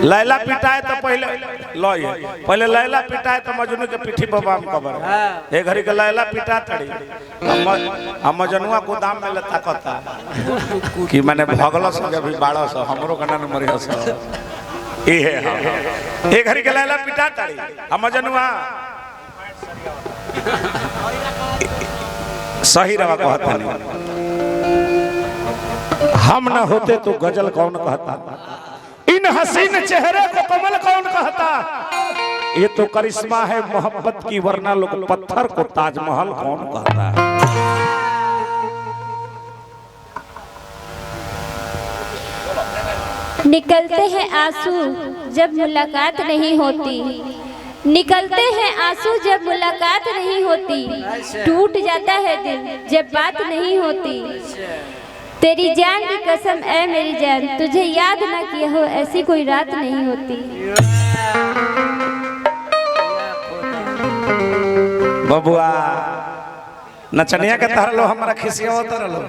लैला पिटाए तो पहले लैला पिटाए तो मजनू के पीठी पर बाम कबर ए घड़ी के लैला पिटा तड़ी हम मजनुआ को दाम में लता कता कि माने भगल से जब भी बाड़ा से हमरो कना न मरिया से ए है ए घड़ी के लैला पिटा तड़ी हम मजनुआ सही रवा कहता नहीं हम न होते तो गजल कौन कहता इन हसीन चेहरे को कमल कौन कहता ये तो करिश्मा है मोहब्बत की वरना लोग पत्थर को ताजमहल कौन कहता है। निकलते हैं आंसू जब मुलाकात नहीं होती, निकलते हैं आंसू जब मुलाकात नहीं होती, टूट जाता है दिल जब बात नहीं होती। तेरी जान की कसम ऐ मेरी जान, तुझे याद ना किया हो ऐसी कोई रात नहीं होती। बबुआ नचनिया के तहरलो हमारा खिसिया उतरलो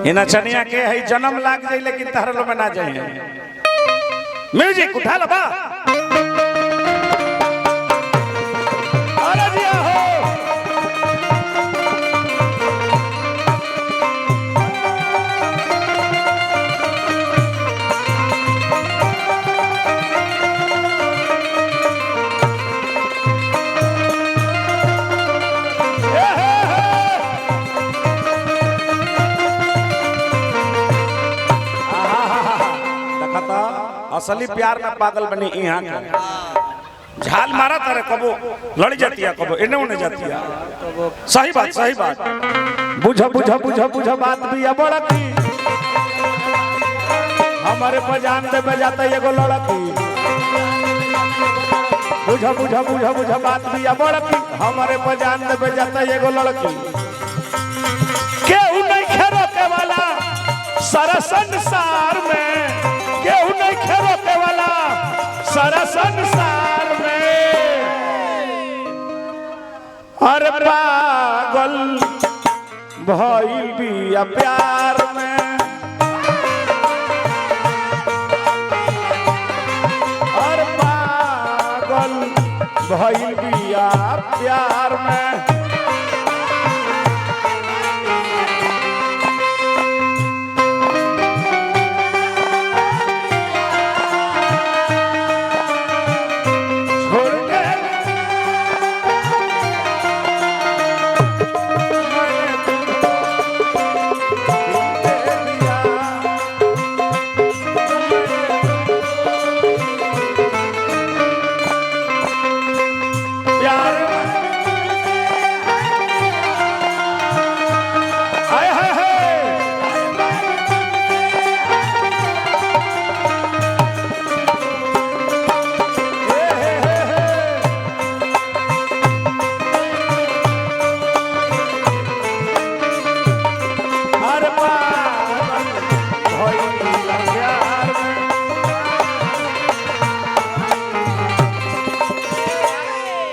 ये नचनिया के है जन्म लाग जाए लेकिन तहरलो में ना जाए। म्यूजिक उठा लो बा असली प्यार में पागल बनी यहाँ झाल मारा तारे कबो लड़ जाती है कबो इन्हें उन्हें जाती है। सही बात बुझा बुझा बुझा बुझा बात भी है बड़की हमारे पर जान दे जाता है ये गो लड़की बुझा बुझा बुझा बुझा बात भी है बड़की हमारे पर जान दे जाता है ये गो लड़की केहू नहीं खेरोके वाला सारा संसार में केहू नहीं खेरोके वाला सारा संसार में अरे पागल भइल बिया प्यार में अरे पागल भइल बिया प्यार में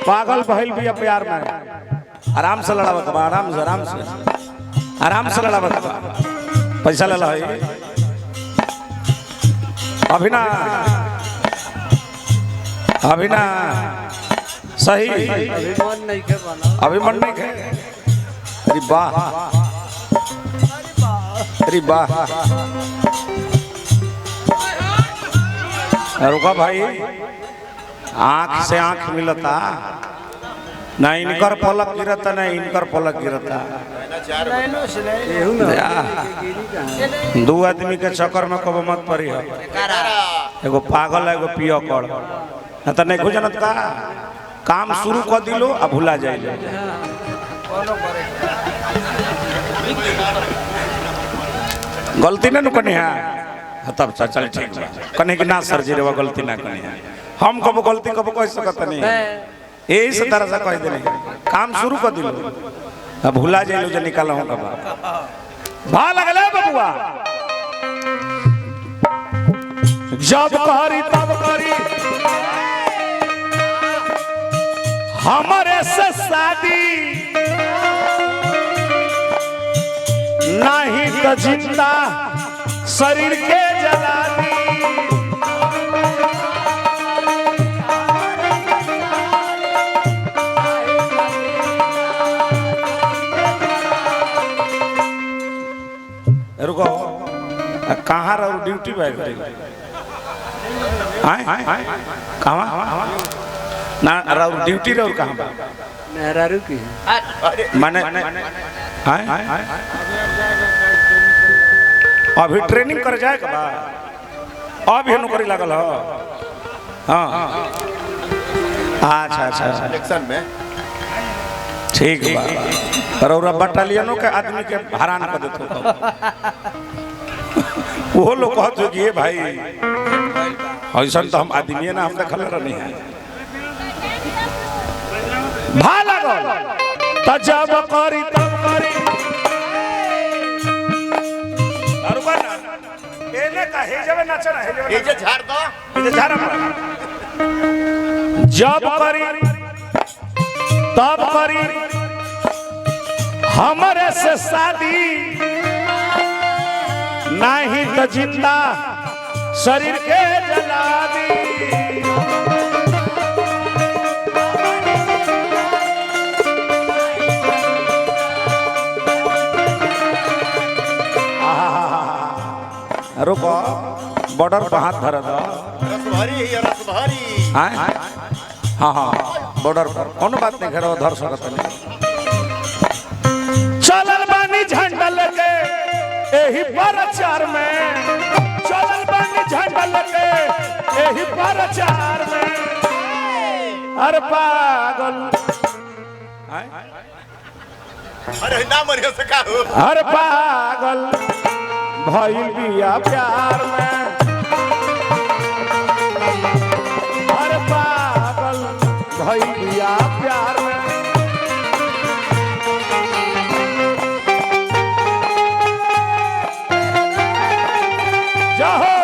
पागल भइल भी प्यार में आराम से लड़ावत बा आराम से लड़ावत बा पैसा ले लो अभी ना सही अभी मन नहीं खे अरे वाह रुका भाई आँख से आँख मिलता ना इनकर पलक गिरता ना इनकर पलक गिरता दो आदमी के चक्कर में कब मत पड़ी है एगो पागल एगो पियो कर ना तो नहीं जानत का काम शुरू कर दिलो आ भुला जाए गलती नहीं कनी है तब चल ठीक कने कि ना सर जी रे गलती ना कनी है हम कब गलती कब कह सकता नहीं यही से तरह से कह देने काम शुरू कर दिलो अब भुला जाइलो जो निकाला हूं कब भा लगले बबुआ जब करी तब करी हमारे से शादी नहीं तो जिंदा शरीर के जला दी ड्यूटी बाय करे आए कहां ना राउर ड्यूटी राउर कहां बा मेहरारू की माने आए अभी ट्रेनिंग कर जाए के बा अभी नौकरी लागल हो हां अच्छा अच्छा इलेक्शन में ठीक बा और बटालियनों के आदमी के हैरान कर देते वो लोग कहते कि ये भाई ऐसा तो हम आदमी ना हम देखल नहीं है भा लागल त जब करी तब करी और बना एने का हे जब नाचना हे ये जे झाड़ दो ये झाड़ा जब करी तब करी हमारे से शादी नहीं तो जिंदा शरीर के जला दी रुको बॉर्डर पर हाथ धर दो रसभरी हाँ हाँ बॉर्डर पर कोनो बात नहीं घर धर सकत नहीं चलल बानी झंडा लगे एही प्रचार में चलल बानी झंडा लगे एही प्रचार में अरे पागल अरे ना मरियो से का हो अरे पागल भइल बिया प्यार में अरे पागल भइल बिया प्यार में जाओ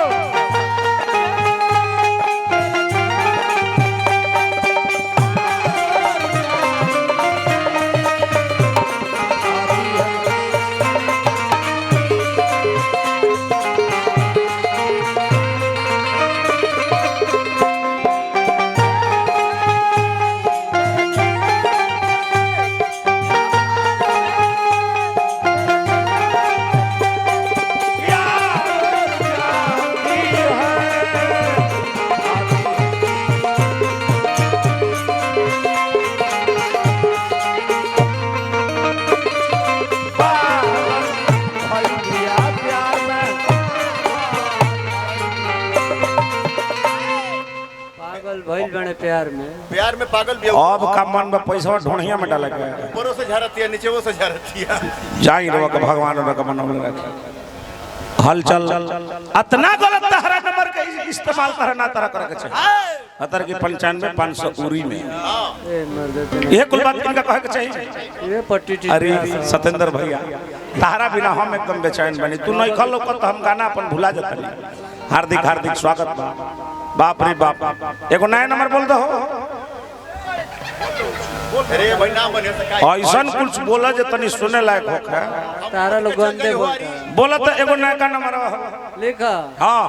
भइल बने प्यार में पागल भी अब का मन में पैसा ढोढ़िया में डाला गया ऊपरों से झाड़ती है नीचे वो से झाड़ती है जाई रो के भगवान रो के मनोबल रखे हलचल इतना गलत तहरा नंबर के इस्तेमाल तहरा ना तरह करे के चाहिए अतर की 95 500 उरी में ए मर्द ये कुल बात इनका कहे के चाहिए ये पट्टी अरे सतेंद्र भैया तारा बिना हम एकदम बेचैन बनी तू नहीं खलो तो हम गाना अपन भुला जाता हार्दिक हार्दिक स्वागत बा बाप रे बाप एगो नया नंबर बोल दो अरे भाई ना मरियो से का ऐसा कुछ बोला जे तनी सुने लायक होखे तारा लोग गंदे बोला तो एगो नया का नंबर लिखा हाँ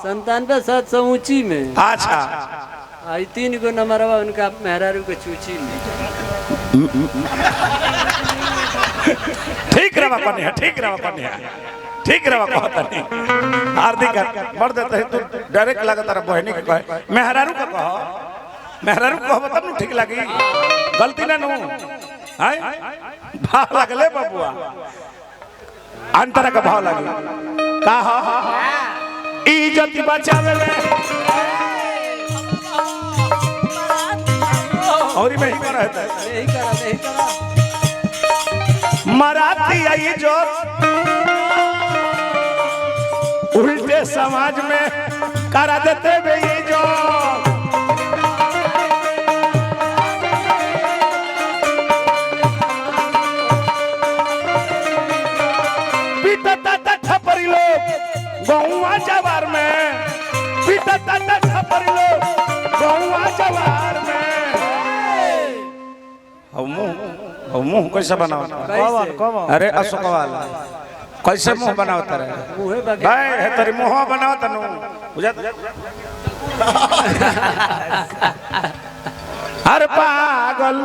97 ऊंची में अच्छा आई 3 गो नंबर उनका मेहरारू के चूची में ठीक रहा कन्या ठीक रहा कन्या ठीक रहा कहता नहीं हार्दिक मर देता है तू डायरेक्ट लगा तारा बहनी के कहे मेहरारू का कहो मेहरारू कहो तब ठीक लगी गलती ना नु हाय भाव लगले बबुआ अंतर का भाव लगे का इज्जत बचावे ले और मैं ही कर रहता है यही करा मराठी आई जो उल्टे समाज में करा देते वे ये जो पीटा ठपरी लोग गौवा जवार में पीटा ठपरी लोग गौवा जवार में मुंह कैसे बनाओ अरे अशोक वाला कैसे मुंह बनावता रहे भाई है तेरी मुंह बनावता नु बुझात अरे पागल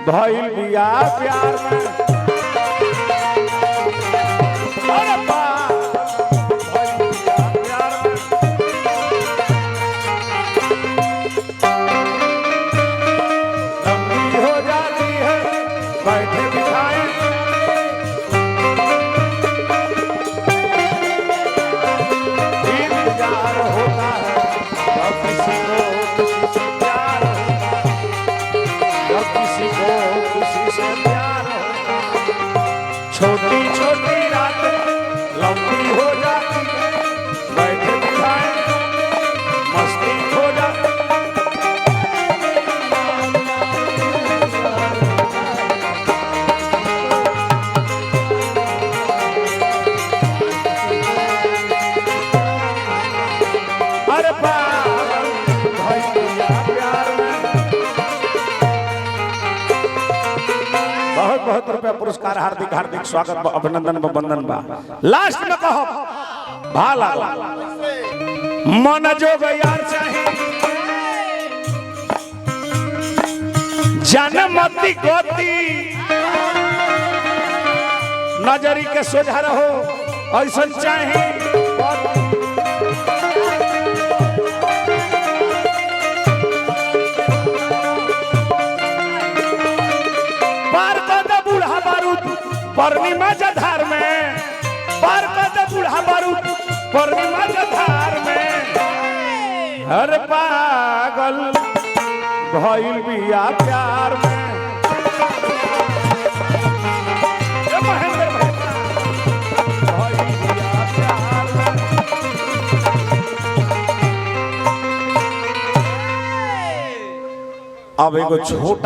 भइल बिया प्यार में अरे पागल भइल बिया बहुत रुपया पुरस्कार हार्दिक हार्दिक स्वागत बा, अभिनंदन बा, वंदन बा। लास्ट में कहो भा लागो मन जोग यार चाहे जनमती गोती नजरी के सोझा रहो ऐसा चाहे पार कर दे बूढ़ा बारूद पूर्णिमा जधार में, पार कर दे बूढ़ा बारूद पूर्णिमा जधार में। हर पागल भइल बिया प्यार में। महेंद्र भइल बिया प्यार में। अब एगो छोटा